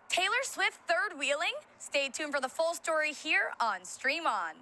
Taylor Swift Third Wheeling? Stay tuned for the full story here on Stream On.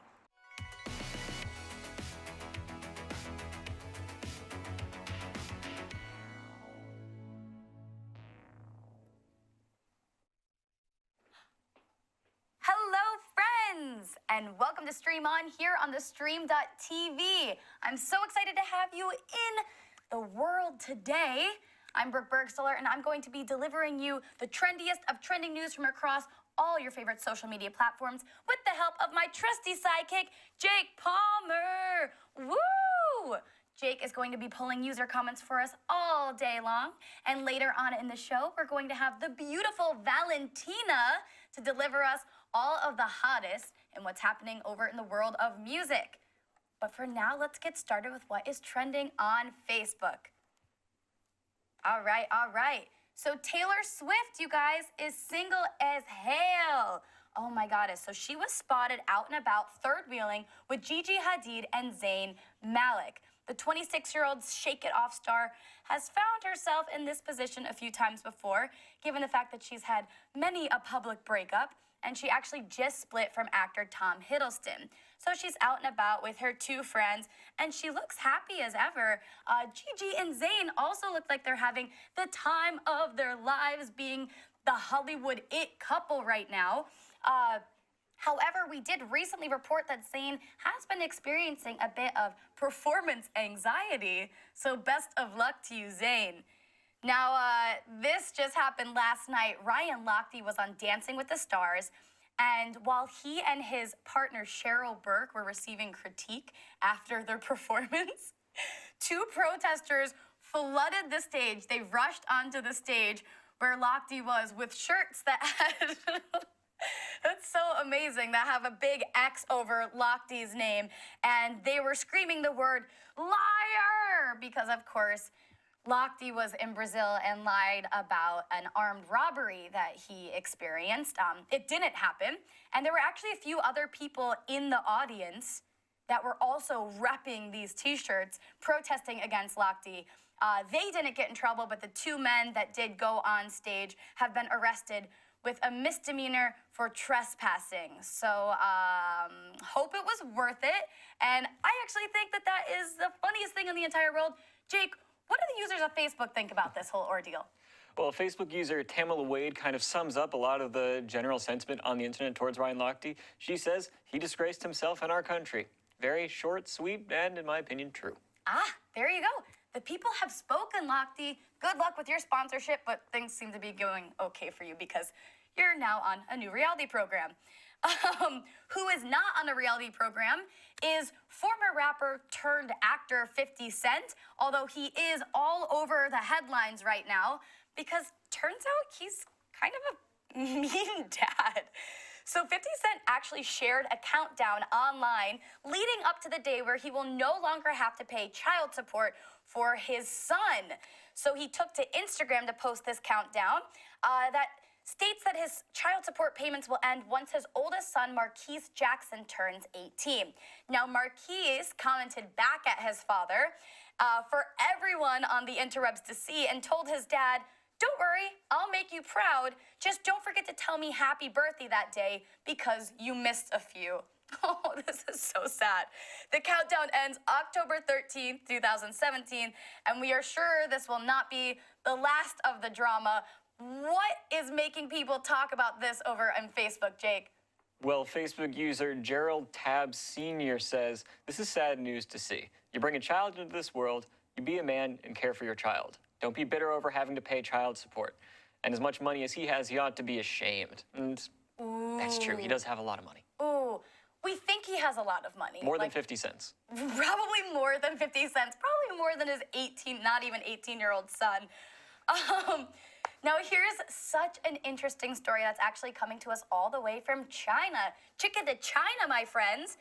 Hello, friends, and welcome to Stream On here on theStream.tv. I'm so excited to have you in the world today. I'm Brooke Bergstiller, and I'm going to be delivering you the trendiest of trending news from across all your favorite social media platforms with the help of my trusty sidekick, Jake Palmer. Woo! Jake is going to be pulling user comments for us all day long, and later on in the show, we're going to have the beautiful Valentina to deliver us all of the hottest in what's happening over in the world of music. But for now, let's get started with what is trending on Facebook. All right. So Taylor Swift, you guys, is single as hell. Oh my goddess. So she was spotted out and about third wheeling with Gigi, Hadid, and Zayn, Malik. The 26-year-old Shake It Off star has found herself in this position a few times before, given the fact that she's had many a public breakup, and she actually just split from actor Tom Hiddleston. So she's out and about with her two friends, and she looks happy as ever. Gigi and Zayn also look like they're having the time of their lives, being the Hollywood it couple right now. However, we did recently report that Zayn has been experiencing a bit of performance anxiety, so best of luck to you, Zayn. Now, this just happened last night. Ryan Lochte was on Dancing with the Stars, and while he and his partner Cheryl Burke were receiving critique after their performance, two protesters flooded the stage. They rushed onto the stage where Lochte was with shirts that had... That's so amazing, that have a big X over Lochte's name, and they were screaming the word liar because, of course, Lochte was in Brazil and lied about an armed robbery that he experienced. It didn't happen, and there were actually a few other people in the audience that were also repping these T-shirts, protesting against Lochte. They didn't get in trouble, but the two men that did go on stage have been arrested with a misdemeanor for trespassing. So, hope it was worth it. And I actually think that that is the funniest thing in the entire world. Jake, what do the users of Facebook think about this whole ordeal? Well, Facebook user Tamala Wade kind of sums up a lot of the general sentiment on the internet towards Ryan Lochte. She says he disgraced himself and our country. Very short, sweet, and in my opinion, true. There you go. The people have spoken, Lochte. Good luck with your sponsorship, but things seem to be going okay for you because you're now on a new reality program. Who is not on a reality program is former rapper turned actor 50 Cent, although he is all over the headlines right now because turns out he's kind of a mean dad. So 50 Cent actually shared a countdown online leading up to the day where he will no longer have to pay child support for his son. So he took to Instagram to post this countdown that states that his child support payments will end once his oldest son, Marquise Jackson, turns 18. Now, Marquise commented back at his father for everyone on the interwebs to see and told his dad, "Don't worry, I'll make you proud. Just don't forget to tell me happy birthday that day because you missed a few." Oh, this is so sad. The countdown ends October 13th, 2017, and we are sure this will not be the last of the drama. What is making people talk about this over on Facebook, Jake? Well, Facebook user Gerald Tab Sr. says, this is sad news to see. You bring a child into this world, you be a man and care for your child. Don't be bitter over having to pay child support. And as much money as he has, he ought to be ashamed. And that's true, he does have a lot of money. Ooh, we think he has a lot of money. More than 50 cents. Probably more than 50 cents. Probably more than his not even 18-year-old son. Now, here's such an interesting story that's actually coming to us all the way from China. Chicken to China, my friends.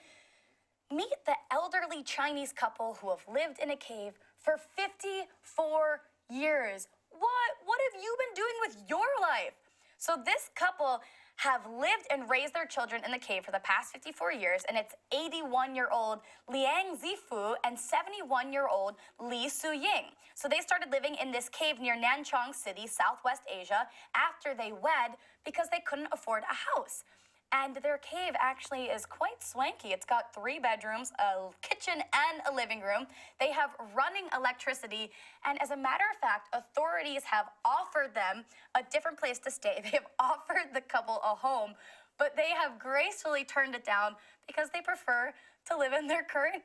Meet the elderly Chinese couple who have lived in a cave for 54 years. What have you been doing with your life? So this couple have lived and raised their children in the cave for the past 54 years, and it's 81-year-old Liang Zifu and 71-year-old Li Suying. So they started living in this cave near Nanchang City, Southwest Asia, after they wed because they couldn't afford a house. And their cave actually is quite swanky. It's got 3 bedrooms, a kitchen, and a living room. They have running electricity. And as a matter of fact, authorities have offered them a different place to stay. They have offered the couple a home, but they have gracefully turned it down because they prefer to live in their current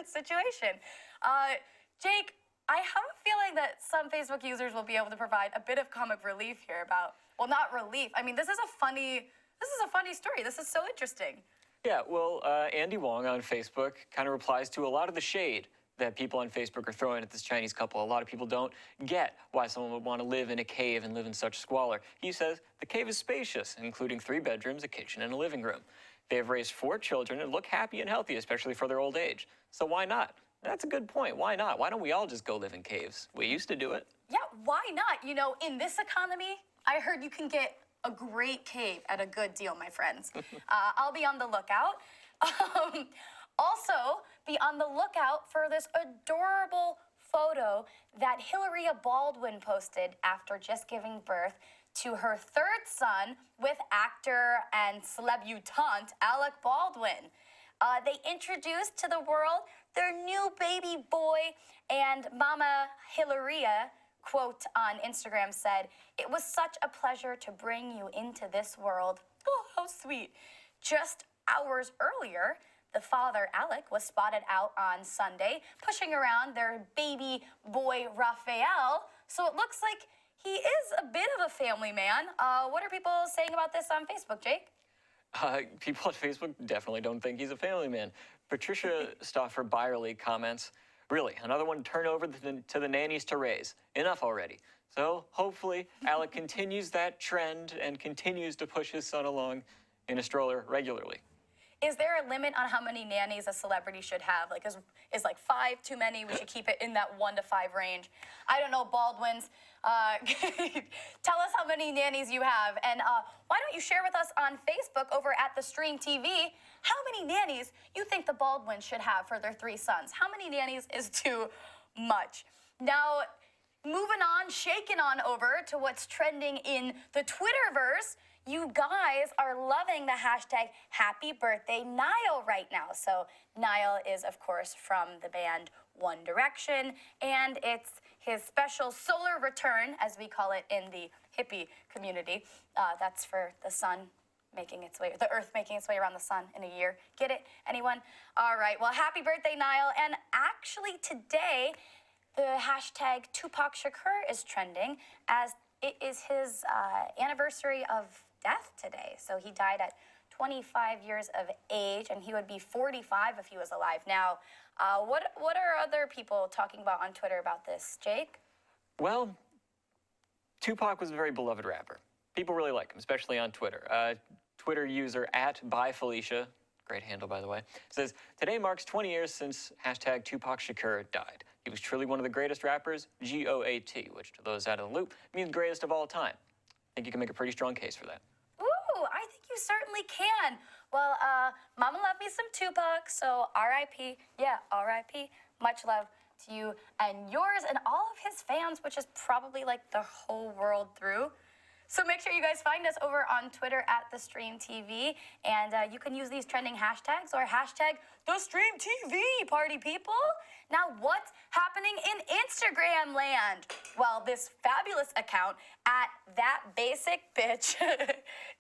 situation. Jake, I have a feeling that some Facebook users will be able to provide a bit of comic relief here about, well, not relief. I mean, this is a funny story. This is so interesting. Yeah, well, Andy Wong on Facebook kind of replies to a lot of the shade that people on Facebook are throwing at this Chinese couple. A lot of people don't get why someone would want to live in a cave and live in such squalor. He says the cave is spacious, including 3 bedrooms, a kitchen, and a living room. They have raised 4 children and look happy and healthy, especially for their old age. So why not? That's a good point. Why not? Why don't we all just go live in caves? We used to do it. Yeah, why not? You know, in this economy, I heard you can get a great cave at a good deal, my friends. I'll be on the lookout. Also, be on the lookout for this adorable photo that Alec Baldwin posted after just giving birth to her 3rd son with actor and celebutant Alec Baldwin. They introduced to the world their new baby boy, and Mama Hilaria, quote on Instagram, said, "It was such a pleasure to bring you into this world." Oh, how sweet. Just hours earlier, the father, Alec, was spotted out on Sunday, pushing around their baby boy, Raphael. So it looks like he is a bit of a family man. What are people saying about this on Facebook, Jake? People on Facebook definitely don't think he's a family man. Patricia Stoffer Byerly comments, "Really, another one to turn over to the nannies to raise. Enough already." So hopefully Alec continues that trend and continues to push his son along in a stroller regularly. Is there a limit on how many nannies a celebrity should have? Like, is like 5 too many? We should keep it in that 1 to 5 range. I don't know, Baldwins. Tell us how many nannies you have. And why don't you share with us on Facebook over at theStreamtv how many nannies you think the Baldwins should have for their 3 sons? How many nannies is too much? Now, moving on, shaking on over to what's trending in the Twitterverse. You guys are loving the hashtag Happy Birthday Niall right now. So Niall is, of course, from the band One Direction, and it's his special solar return, as we call it in the hippie community. That's for the sun making its way, the Earth making its way around the sun in a year. Get it? Anyone? All right. Well, happy birthday, Niall. And actually today, the hashtag Tupac Shakur is trending, as it is his anniversary of death today. So he died at 25 years of age, and he would be 45 if he was alive now. What are other people talking about on Twitter about this, Jake? Well, Tupac was a very beloved rapper. People really like him, especially on Twitter. Twitter user @ByFelicia, great handle by the way, says, "Today marks 20 years since hashtag Tupac Shakur died. He was truly one of the greatest rappers, GOAT, which to those out of the loop means greatest of all time." I think you can make a pretty strong case for that. Ooh, I think you certainly can. Well, Mama loved me some Tupac, so R.I.P. Yeah, R.I.P. Much love to you and yours and all of his fans, which is probably like the whole world through. So make sure you guys find us over on Twitter @theStreamtv, and you can use these trending hashtags or hashtag #TheStreamTV, party people. Now, what's happening in Instagram land? Well, this fabulous account @ThatBasicBitch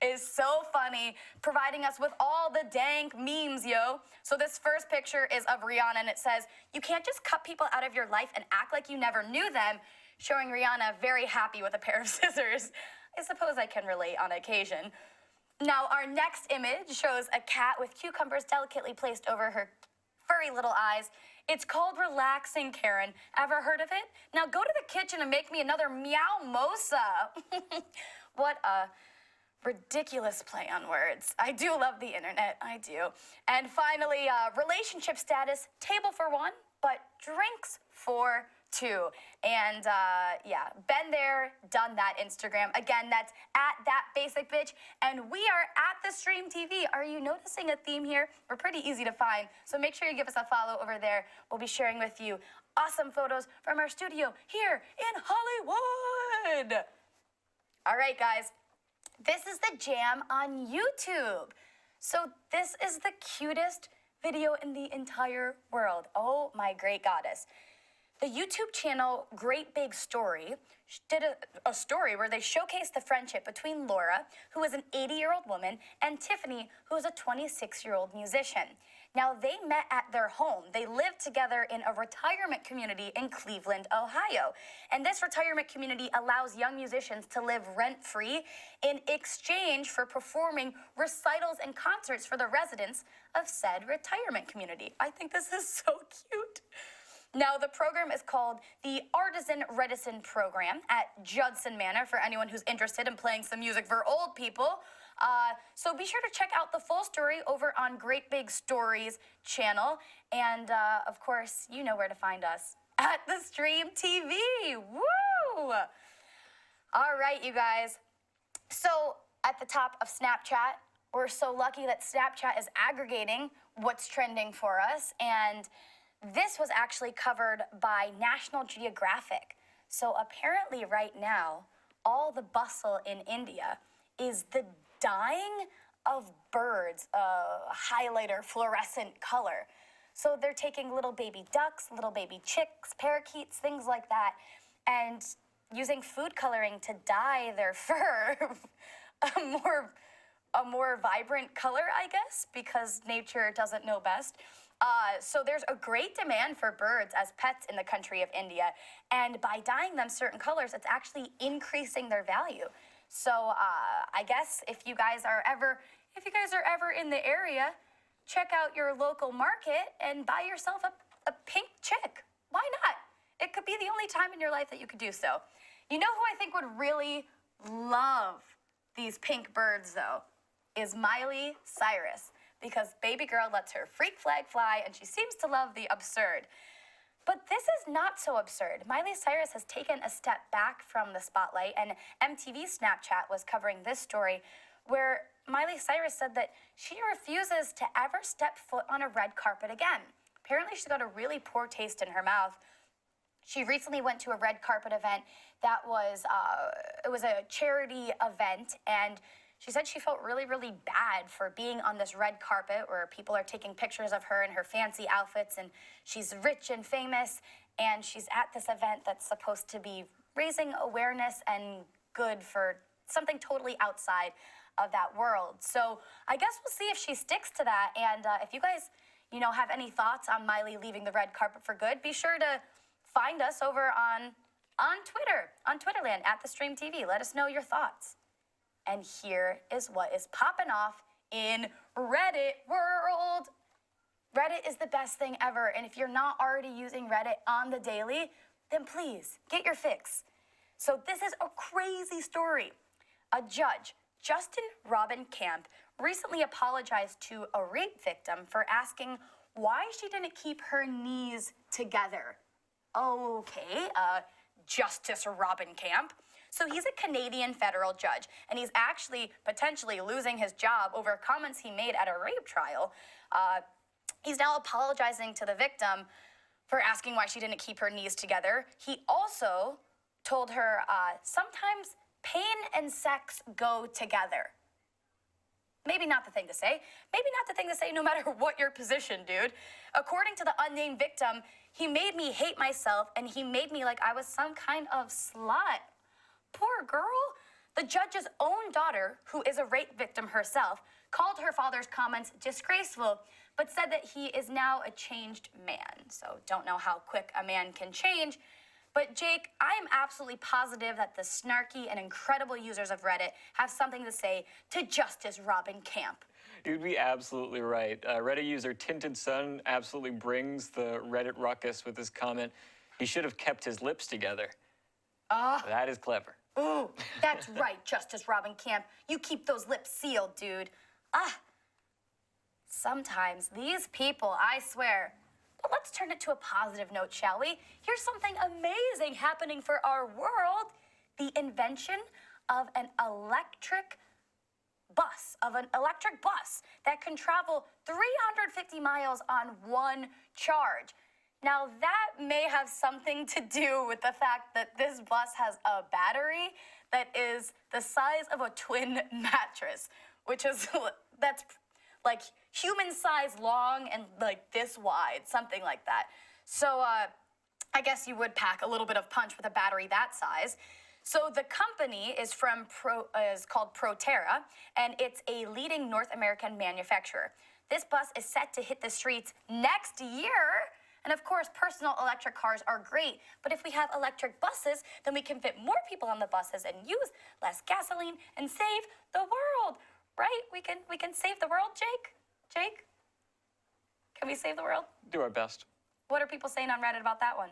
is so funny, providing us with all the dank memes, yo. So this first picture is of Rihanna, and it says, "You can't just cut people out of your life and act like you never knew them," showing Rihanna very happy with a pair of scissors. I suppose I can relate on occasion. Now, our next image shows a cat with cucumbers delicately placed over her furry little eyes. It's called Relaxing, Karen. Ever heard of it? Now go to the kitchen and make me another Meow-mosa. What a ridiculous play on words. I do love the internet, I do. And finally, relationship status, table for one, but drinks for too. And yeah, been there, done that Instagram. Again, that's at that basic bitch. And we are at theStreamtv. Are you noticing a theme here? We're pretty easy to find. So make sure you give us a follow over there. We'll be sharing with you awesome photos from our studio here in Hollywood. All right, guys. This is the jam on YouTube. So this is the cutest video in the entire world. Oh my great goddess. The YouTube channel Great Big Story did a story where they showcased the friendship between Laura, who is an 80-year-old woman, and Tiffany, who is a 26-year-old musician. Now, they met at their home. They lived together in a retirement community in Cleveland, Ohio. And this retirement community allows young musicians to live rent-free in exchange for performing recitals and concerts for the residents of said retirement community. I think this is so cute. Now, the program is called the Artisan Reticen Program at Judson Manor for anyone who's interested in playing some music for old people. So be sure to check out the full story over on Great Big Stories channel. And, of course, you know where to find us. At theStreamtv. Woo! All right, you guys. So, at the top of Snapchat, we're so lucky that Snapchat is aggregating what's trending for us. And this was actually covered by National Geographic. So apparently right now, all the bustle in India is the dyeing of birds, highlighter, fluorescent color. So they're taking little baby ducks, little baby chicks, parakeets, things like that, and using food coloring to dye their fur a more vibrant color, I guess, because nature doesn't know best. So there's a great demand for birds as pets in the country of India, and by dyeing them certain colors, it's actually increasing their value. So I guess if you guys are ever in the area, check out your local market and buy yourself a pink chick. Why not? It could be the only time in your life that you could do so. You know who I think would really love these pink birds, though, is Miley Cyrus. Because baby girl lets her freak flag fly, and she seems to love the absurd. But this is not so absurd. Miley Cyrus has taken a step back from the spotlight, and MTV Snapchat was covering this story where Miley Cyrus said that she refuses to ever step foot on a red carpet again. Apparently, she's got a really poor taste in her mouth. She recently went to a red carpet event that was, it was a charity event, and she said she felt really, really bad for being on this red carpet where people are taking pictures of her in her fancy outfits, and she's rich and famous, and she's at this event that's supposed to be raising awareness and good for something totally outside of that world. So I guess we'll see if she sticks to that, and if you guys, have any thoughts on Miley leaving the red carpet for good, be sure to find us over on Twitter, on Twitterland, at theStreamtv. Let us know your thoughts. And here is what is popping off in Reddit world. Reddit is the best thing ever, and if you're not already using Reddit on the daily, then please, get your fix. So this is a crazy story. A judge, Justin Robin Camp, recently apologized to a rape victim for asking why she didn't keep her knees together. Okay, Justice Robin Camp. So he's a Canadian federal judge, and he's actually potentially losing his job over comments he made at a rape trial. He's now apologizing to the victim for asking why she didn't keep her knees together. He also told her sometimes pain and sex go together. Maybe not the thing to say. Maybe not the thing to say no matter what your position, dude. According to the unnamed victim, he made me hate myself, and he made me like I was some kind of slut. Poor girl. The judge's own daughter, who is a rape victim herself, called her father's comments disgraceful, but said that he is now a changed man. So don't know how quick a man can change. But Jake, I am absolutely positive that the snarky and incredible users of Reddit have something to say to Justice Robin Camp. You'd be absolutely right. Reddit user Tinted Sun absolutely brings the Reddit ruckus with his comment, he should have kept his lips together. That is clever. Ooh, that's right, Justice Robin Camp. You keep those lips sealed, dude. Sometimes these people, I swear, But let's turn it to a positive note, shall we? Here's something amazing happening for our world. The invention of an electric bus, that can travel 350 miles on one charge. Now, that may have something to do with the fact that this bus has a battery that is the size of a twin mattress, which is, that's like human size long and like this wide, something like that. So I guess you would pack a little bit of punch with a battery that size. So the company is called Proterra, and it's a leading North American manufacturer. This bus is set to hit the streets next year. And of course, personal electric cars are great, but if we have electric buses, then we can fit more people on the buses and use less gasoline and save the world, right? We can save the world, Jake? Jake? Can we save the world? Do our best. What are people saying on Reddit about that one?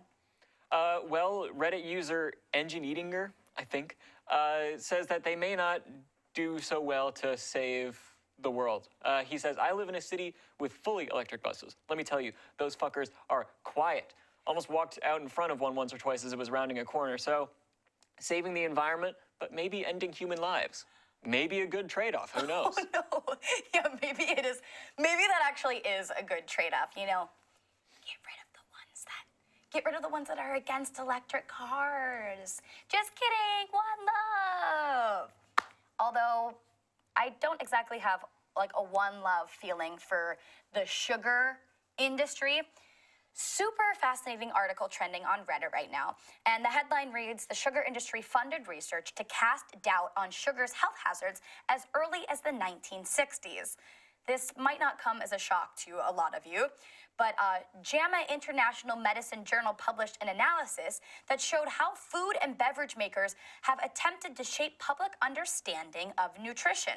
Well, Reddit user Engine Eatinger, I think, says that they may not do so well to save the world. He says, I live in a city with fully electric buses. Let me tell you, those fuckers are quiet. Almost walked out in front of one once or twice as it was rounding a corner. So, saving the environment, but maybe ending human lives. Maybe a good trade-off, who knows? Oh, no. Yeah, maybe it is. Maybe that actually is a good trade-off, you know? Get rid of the ones that are against electric cars. Just kidding, one love. Although, I don't exactly have like a one love feeling for the sugar industry. Super fascinating article trending on Reddit right now. And the headline reads, the sugar industry funded research to cast doubt on sugar's health hazards as early as the 1960s. This might not come as a shock to a lot of you, but JAMA International Medicine Journal published an analysis that showed how food and beverage makers have attempted to shape public understanding of nutrition.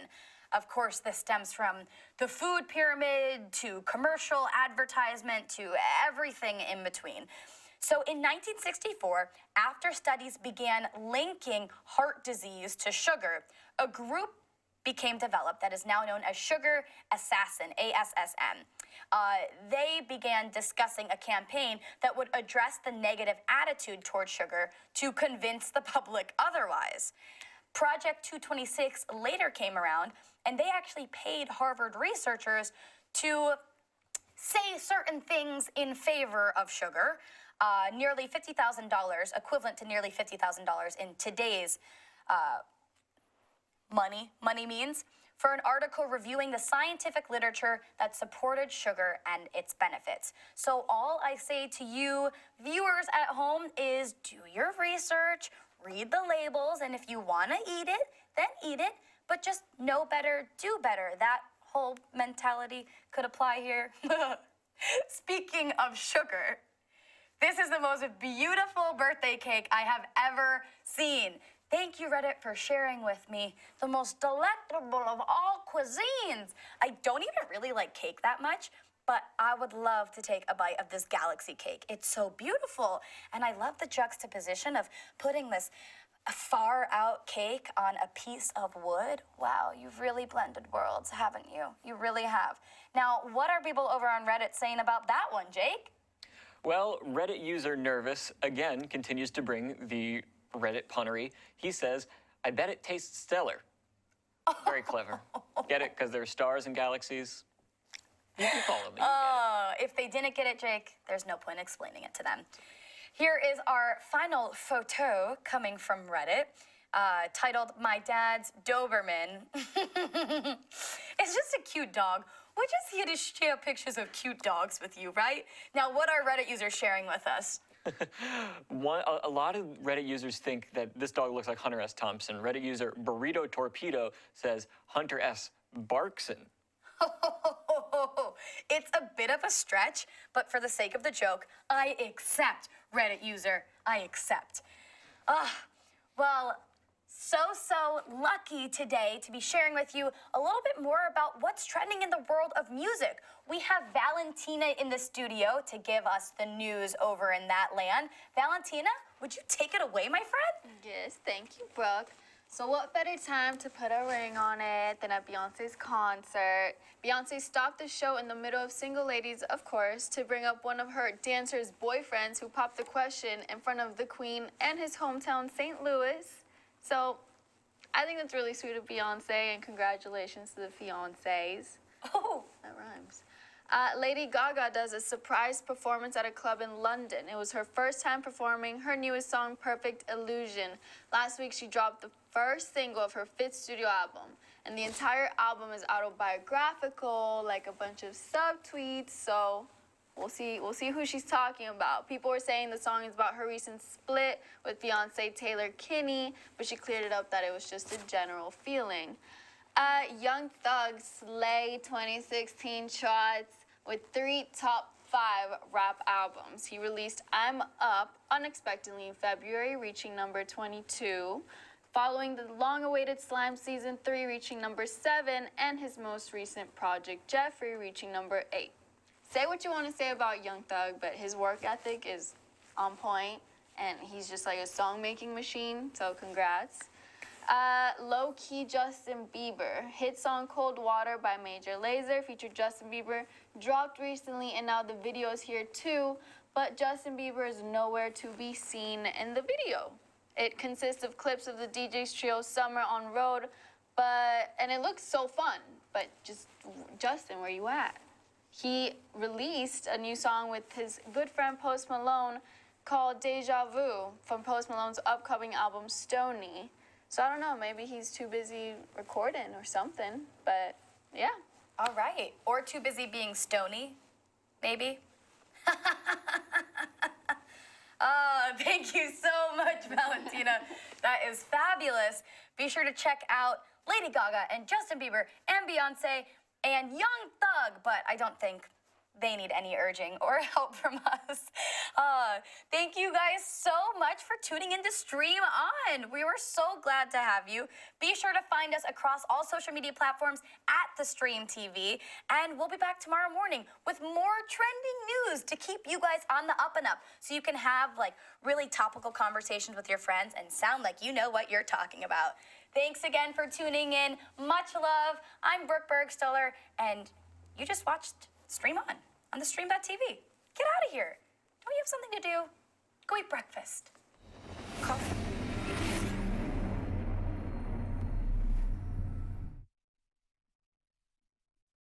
Of course, this stems from the food pyramid to commercial advertisement to everything in between. So in 1964, after studies began linking heart disease to sugar, a group became developed that is now known as Sugar Assassin, ASSM. They began discussing a campaign that would address the negative attitude towards sugar to convince the public otherwise. Project 226 later came around, and they actually paid Harvard researchers to say certain things in favor of sugar, nearly $50,000, equivalent to nearly $50,000 in today's money means, for an article reviewing the scientific literature that supported sugar and its benefits. So all I say to you viewers at home is do your research, read the labels, and if you want to eat it, then eat it, but just know better, do better. That whole mentality could apply here. Speaking of sugar, this is the most beautiful birthday cake I have ever seen. Thank you, Reddit, for sharing with me the most delectable of all cuisines. I don't even really like cake that much, but I would love to take a bite of this galaxy cake. It's so beautiful, and I love the juxtaposition of putting this far out cake on a piece of wood. Wow, you've really blended worlds, haven't you? You really have. Now, what are people over on Reddit saying about that one, Jake? Well, Reddit user Nervous, again, continues to bring the Reddit punnery. He says, I bet it tastes stellar. Very clever. Get it? Because there's stars and galaxies. You can follow me. If they didn't get it, Jake, there's no point explaining it to them. Here is our final photo coming from Reddit, titled My Dad's Doberman. It's just a cute dog. We're just here to share pictures of cute dogs with you, right? Now, what are Reddit users sharing with us? A lot of Reddit users think that this dog looks like Hunter S. Thompson. Reddit user Burrito Torpedo says Hunter S. Barkson. It's a bit of a stretch, but for the sake of the joke, I accept, Reddit user. I accept. Well, so lucky today to be sharing with you a little bit more about what's trending in the world of music. We have Valentina in the studio to give us the news over in that land. Valentina, would you take it away, my friend? Yes, thank you, Brooke. So what better time to put a ring on it than at Beyonce's concert? Beyonce stopped the show in the middle of Single Ladies, of course, to bring up one of her dancer's boyfriends who popped the question in front of the Queen and his hometown, St. Louis. So I think that's really sweet of Beyonce, and congratulations to the fiancés. Oh, That rhymes. Lady Gaga does a surprise performance at a club in London. It was her first time performing her newest song, Perfect Illusion. Last week, she dropped the first single of her 5th studio album. And the entire album is autobiographical, like a bunch of subtweets, so we'll see who she's talking about. People were saying the song is about her recent split with fiancé Taylor Kinney, but she cleared it up that it was just a general feeling. Young Thug slay 2016 charts with 3 top 5 rap albums. He released I'm Up unexpectedly in February, reaching number 22, following the long-awaited Slime Season 3 reaching number 7, and his most recent project, Jeffrey, reaching number 8. Say what you want to say about Young Thug, but his work ethic is on point, and he's just like a song-making machine, so congrats. Low-key Justin Bieber. Hit song Cold Water by Major Lazer featured Justin Bieber dropped recently, and now the video is here too, but Justin Bieber is nowhere to be seen in the video. It consists of clips of the DJ's trio Summer on Road, and it looks so fun, but just, Justin, where you at? He released a new song with his good friend Post Malone called Deja Vu from Post Malone's upcoming album Stoney. So I don't know, maybe he's too busy recording or something, but yeah. all right. Or too busy being stony, maybe. Oh, thank you so much, Valentina. That is fabulous. Be sure to check out Lady Gaga and Justin Bieber and Beyonce and Young Thug, but I don't think they need any urging or help from us. Thank you guys so much for tuning in to Stream On. We were so glad to have you. Be sure to find us across all social media platforms at theStreamtv, and we'll be back tomorrow morning with more trending news to keep you guys on the up and up, so you can have like really topical conversations with your friends and sound like you know what you're talking about. Thanks again for tuning in. Much love. I'm Brooke Bergstoller, and you just watched Stream on theStream.tv. Get out of here. Don't you have something to do? Go eat breakfast. Coffee.